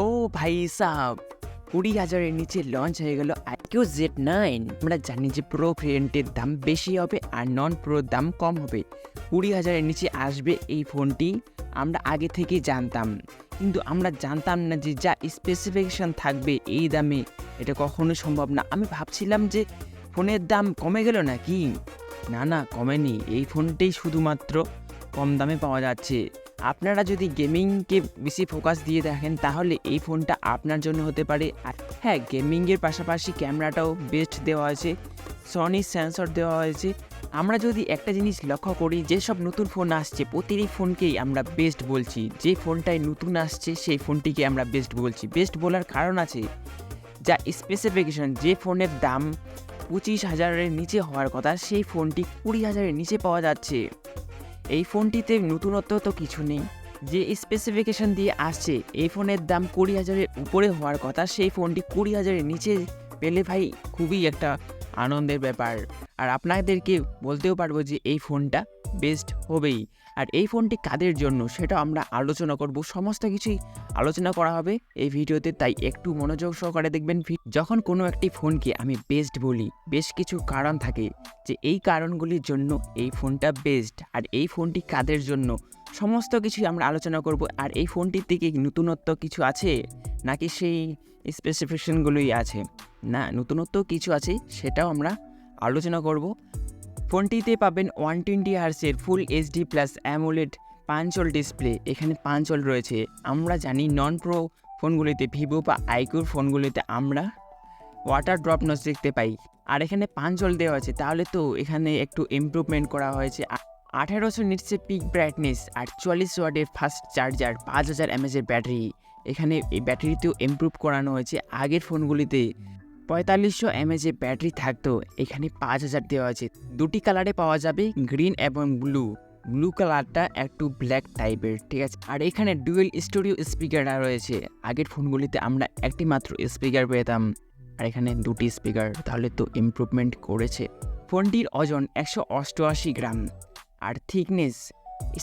ও ভাই সাব 20,000-এর নিচে লঞ্চ হয়ে গেল iQOO Z9। আমরা জানি যে প্রো ভেরিয়েন্টের দাম বেশি হবে আর নন প্রোর দাম কম হবে। 20,000-এর নিচে আসবে এই ফোনটি আমরা আগে থেকেই জানতাম, কিন্তু আমরা জানতাম না যে যা স্পেসিফিকেশান থাকবে এই দামে এটা কখনো সম্ভব না। আমি ভাবছিলাম যে ফোনের দাম কমে গেল নাকি, না কমেনি। এই ফোনটাই শুধুমাত্র কম দামে পাওয়া যাচ্ছে। আপনারা যদি গেমিংকে বেশি ফোকাস দিয়ে দেখেন তাহলে এই ফোনটা আপনার জন্য হতে পারে। আর হ্যাঁ, গেমিংয়ের পাশাপাশি ক্যামেরাটাও বেস্ট দেওয়া হয়েছে, সনি সেন্সর দেওয়া হয়েছে। আমরা যদি একটা জিনিস লক্ষ্য করি, যেসব নতুন ফোন আসছে প্রতিটি ফোনকেই আমরা বেস্ট বলছি। যে ফোনটাই নতুন আসছে সেই ফোনটিকে আমরা বেস্ট বলছি। বেস্ট বলার কারণ আছে, যা স্পেসিফিকেশান, যে ফোনের দাম 25,000-এর নিচে হওয়ার কথা সেই ফোনটি 20,000-এর নিচে পাওয়া যাচ্ছে। এই ফোনটিতে নতুনত্ব তো কিছু নেই। যে স্পেসিফিকেশান দিয়ে আসছে এই ফোনের দাম 20,000-এর উপরে হওয়ার কথা, সেই ফোনটি 20,000-এর নিচে পেলে ভাই খুবই একটা আনন্দের ব্যাপার। আর আপনাদেরকে বলতেও পারবো যে এই ফোনটা বেস্ট হবেই। আর এই ফোনটি কাদের জন্য সেটা আমরা আলোচনা করব, সমস্ত কিছুই আলোচনা করা হবে এই ভিডিওতে, তাই একটু মনোযোগ সহকারে দেখবেন। যখন কোনো একটি ফোনকে আমি বেস্ট বলি, বেশ কিছু কারণ থাকে যে এই কারণগুলির জন্য এই ফোনটা বেস্ট। আর এই ফোনটি কাদের জন্য সমস্ত কিছুই আমরা আলোচনা করব। আর এই ফোনটির থেকে নতুনত্ব কিছু আছে নাকি সেই স্পেসিফিকেশনগুলোই আছে, না নতুনত্ব কিছু আছে সেটাও আমরা আলোচনা করব। ফোনটিতে পাবেন 120 হার্সের full HD plus AMOLED punch hole display. এখানে পাঞ্চল রয়েছে। আমরা জানি নন প্রো ফোনগুলিতে, ভিভো বা iQOO ফোনগুলিতে আমরা ওয়াটার ড্রপনেস দেখতে পাই, আর এখানে পাঞ্চল দেওয়া আছে, তাহলে তো এখানে একটু ইমপ্রুভমেন্ট করা হয়েছে। 1800 নিটসের পিক ব্রাইটনেস আর 40 ওয়াটের ফাস্ট চার্জার, 5000 mAh ব্যাটারি। এখানে এই ব্যাটারিতেও ইমপ্রুভ করানো হয়েছে। আগের ফোনগুলিতে 4500 mAh ব্যাটারি থাকতো, এখানে 5000 দেওয়া আছে। দুটি কালারে পাওয়া যাবে, গ্রিন এবং ব্লু কালারটা একটু ব্ল্যাক টাইপের, ঠিক আছে। আর এখানে ডুয়েল স্টুডিও স্পিকার রয়েছে। আগের ফোনগুলিতে আমরা একটি মাত্র স্পিকার পেতাম, আর এখানে দুটি স্পিকার, তাহলে তো ইমপ্রুভমেন্ট করেছে। ফোনটির ওজন 188 গ্রাম আর থিকনেস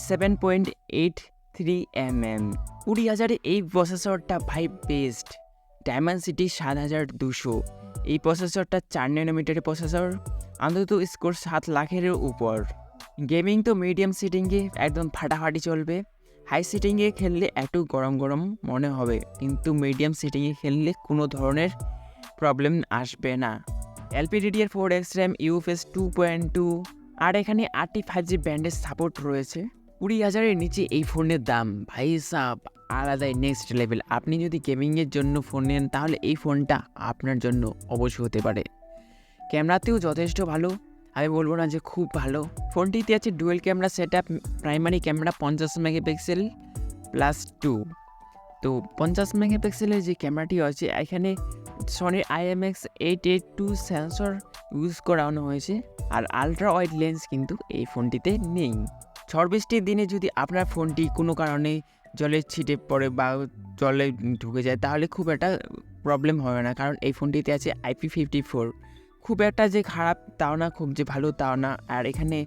7.83 mm। 20,000-এ এই প্রসেসরটা ভাই বেস্ট। ডায়মেনসিটি 7200। এই প্রসেসরটা 4 ন্যানোমিটারের প্রসেসর, অন্তত স্কোর 7 লাখের উপর। গেমিং তো মিডিয়াম সিটিংয়ে একদম ফাটাফাটি চলবে। হাই সিটিংয়ে খেললে একটু গরম মনে হবে, কিন্তু মিডিয়াম সিটিংয়ে খেললে কোনো ধরনের প্রবলেম আসবে না। LPDDR4X RAM, UFS 2.2, আর এখানে 8টি 5G ব্যান্ডের সাপোর্ট রয়েছে। 20,000-এর নিচে এই ফোনের দাম ভাই সাব আলাদাই, নেক্সট লেভেল। আপনি যদি গেমিংয়ের জন্য ফোন নেন তাহলে এই ফোনটা আপনার জন্য অবশ্যই হতে পারে। ক্যামেরাতেও যথেষ্ট ভালো, আমি বলবো না যে খুব ভালো। ফোনটিতে আছে dual camera set up. Primary camera 50 megapixel plus 2। তো 50 মেগাপিক্সেলের যে ক্যামেরাটি আছে, এখানে সনির IMX882 সেন্সর ইউজ করানো হয়েছে। আর আলট্রা ওয়াইড লেন্স কিন্তু এই ফোনটিতে নেই। ঝড় বৃষ্টির দিনে যদি আপনার ফোনটি কোনো কারণে জলে ছিটে পড়ে বা জলে ঢুকে যায় তাহলে খুব একটা প্রবলেম হবে না, কারণ এই ফোনটিতে আছে IP54। খুব একটা যে খারাপ তাও না, খুব যে ভালো তাও না। আর এখানে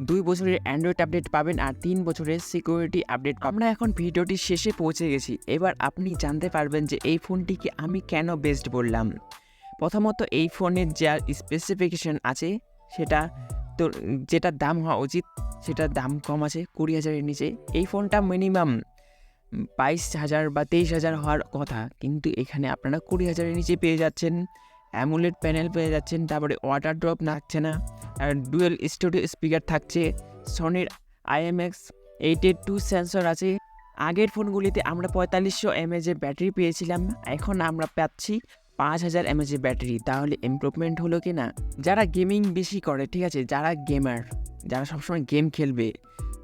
2 বছরের অ্যান্ড্রয়েড আপডেট পাবেন আর 3 বছরের সিকিউরিটি আপডেট। আমরা এখন ভিডিওটির শেষে পৌঁছে গেছি। এবার আপনি জানতে পারবেন যে এই ফোনটিকে আমি কেন বেস্ট বললাম। প্রথমত, এই ফোনের যা স্পেসিফিকেশন আছে সেটা তো, যেটা দাম হওয়া উচিত সেটার দাম কম আছে, 20,000-এর নিচে। এই ফোনটা মিনিমাম 22,000 বা 23,000 হওয়ার কথা, কিন্তু এখানে আপনারা 20,000-এর নিচে পেয়ে যাচ্ছেন। অ্যামোলেড প্যানেল পেয়ে যাচ্ছেন, তারপরে ওয়াটার ড্রপ লাগছে না, আর ডুয়েল স্টুডিও স্পিকার থাকছে। সনির IMX882 সেন্সর আছে। আগের ফোনগুলিতে আমরা 4500 mAh ব্যাটারি পেয়েছিলাম, এখন আমরা পাচ্ছি 5000 mAh ব্যাটারি। তাহলে ইমপ্রুভমেন্ট হলো কি না? যারা গেমিং বেশি করে, ঠিক আছে, যারা গেমার, যারা সবসময় গেম খেলবে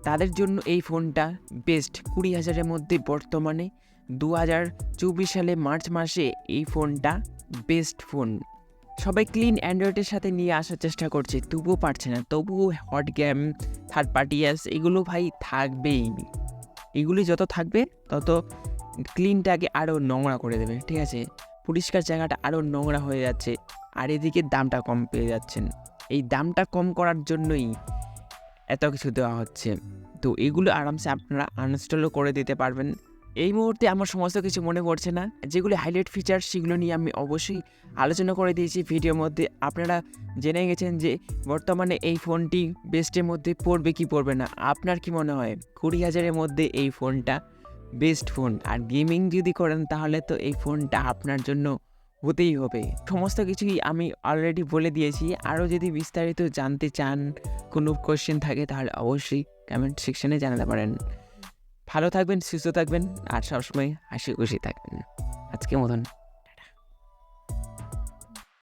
তাদের জন্য এই ফোনটা বেস্ট। 20,000-এর মধ্যে বর্তমানে 2024 সালে মার্চ মাসে এই ফোনটা বেস্ট ফোন। সবাই ক্লিন অ্যান্ড্রয়েডের সাথে নিয়ে আসার চেষ্টা করছে, তবুও পারছে না। তবুও hot game, third party apps এগুলো ভাই থাকবেই। এগুলি যত থাকবে তত ক্লিনটাকে আরও নোংরা করে দেবে, ঠিক আছে, পরিষ্কার জায়গাটা আরও নোংরা হয়ে যাচ্ছে। আর এদিকে দামটা কম পেয়ে যাচ্ছেন। এই দামটা কম করার জন্যই এত কিছু দেওয়া হচ্ছে। তো এগুলো আরামসে আপনারা আনইনস্টলও করে দিতে পারবেন। এই মুহূর্তে আমার সমস্ত কিছু মনে পড়ছে না, যেগুলি হাইলাইট ফিচার সেগুলো নিয়ে আমি অবশ্যই আলোচনা করে দিয়েছি ভিডিওর মধ্যে। আপনারা জেনে গেছেন যে বর্তমানে এই ফোনটি বেস্টের মধ্যে পড়বে কি পড়বে না। আপনার কি মনে হয় 20,000-এর মধ্যে এই ফোনটা বেস্ট ফোন? আর গেমিং যদি করেন তাহলে তো এই ফোনটা আপনার জন্য হতেই হবে। সমস্ত কিছুই আমি অলরেডি বলে দিয়েছি। আরও যদি বিস্তারিত জানতে চান, কোনো কোয়েশ্চেন থাকে, তাহলে অবশ্যই কমেন্ট সেকশনে জানাতে পারেন। ভালো থাকবেন, সুস্থ থাকবেন আর সবসময় হাসি খুশি থাকবেন। আজকের মতন